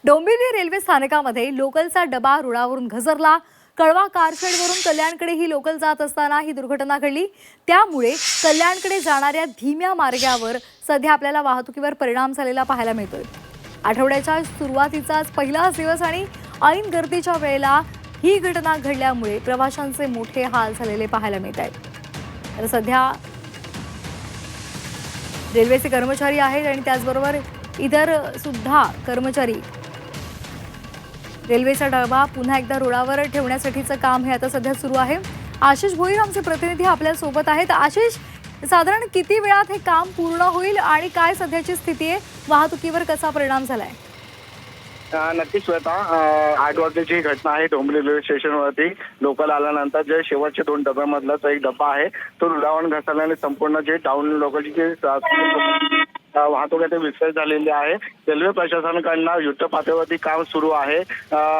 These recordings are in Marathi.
डोंबिवली रेल्वे स्थानकामध्ये लोकलचा डबा रुळावरून घसरला। कळवा कारशेडवरून कल्याणकडे ही लोकल जात असताना ही दुर्घटना घडली। त्यामुळे कल्याणकडे जाणाऱ्या धीम्या मार्गावर सध्या आपल्याला वाहतुकीवर परिणाम झालेला पाहायला मिळतोय। आठवड्याच्या सुरुवातीचाच पहिलाच दिवस आणि ऐन गर्दीच्या वेळेला ही घटना घडल्यामुळे प्रवाशांचे मोठे हाल झालेले पाहायला मिळत आहेत। तर सध्या रेल्वेचे कर्मचारी आहेत आणि त्याचबरोबर इतर सुद्धा कर्मचारी रेल्वेचा डबा पुन्हा एकदा रुळावर ठेवण्यासाठीचं काम हे आता सध्या सुरू आहे। आशिष भोईर आमचे प्रतिनिधी आपल्या सोबत आहेत। आशिष, साधारण किती वेळात हे काम पूर्ण होईल आणि काय सध्याची स्थिती आहे, वाहतुकीवर कसा परिणाम झालाय? नक्कीच श्वेता, 8 वाजल्याची घटना आहे। डोंबिवली रेल्वे स्टेशनवरती लोकल आल्यानंतर जे शेवटचे 2 डब्यामधलाच एक डब्बा आहे तो रुळावरून घसरल्याने संपूर्ण जे डाऊन लोकलची जे वाहतूक आहे ते विस्कळीत झालेली आहे। रेल्वे प्रशासनाकडून युद्ध पातळीवरती काम सुरू आहे।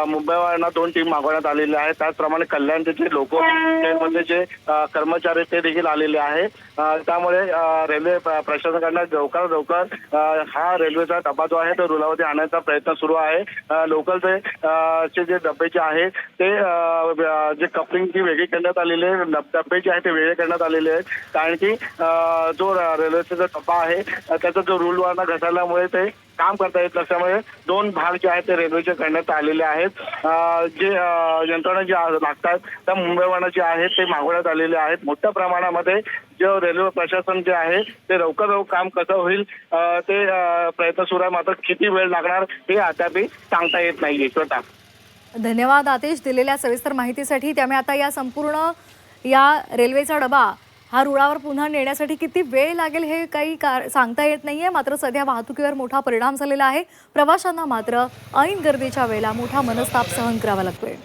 मुंबईवरनं 2 टीम मागवण्यात आलेल्या आहेत। त्याचप्रमाणे कल्याणचे जे लोकल ट्रेनमधले जे कर्मचारी ते देखील आलेले आहे। त्यामुळे रेल्वे प्रशासनाकडून लवकरात लवकर हा रेल्वेचा डबा जो आहे तो रुळावरती आणण्याचा प्रयत्न सुरू आहे। लोकलचे जे डबे जे आहे ते जे कपलिंगची वेगळी करण्यात आलेली आहे, डबे जे आहे ते वेगळे करण्यात आलेले आहेत। कारण की जो रेल्वेचा जो डबा आहे त्याचा जो रुळवरनं घसरल्यामुळे ते काम करता येत नसल्यामुळे 2 भाग जे आहेत ते रेल्वेचे करण्यात आलेले आहेत। जे यंत्रणा जे लागतात त्या मुंबईवरनं जे आहेत ते मागवण्यात आलेले आहेत। मोठ्या प्रमाणामध्ये जे रेल्वे प्रशासन जे आहे ते लवकर काम कसं होईल ते प्रयत्न सुरू आहे। मात्र किती वेळ लागणार हे अद्याप सांगता येत नाहीये। स्वतः धन्यवाद आतिश दिलेल्या सविस्तर माहितीसाठी। त्यामुळे आता या संपूर्ण रेल्वेचा डबा हा रुळावर पुन्हा नेण्यासाठी किती वेळ लागेल हे काही सांगता येत नाहीये। मात्र सध्या वाहतुकीवर मोठा परिणाम झालेला आहे। प्रवाशांना मात्र ऐन गर्दीच्या वेळेला मोठा मनस्ताप सहन करावा लागतोय।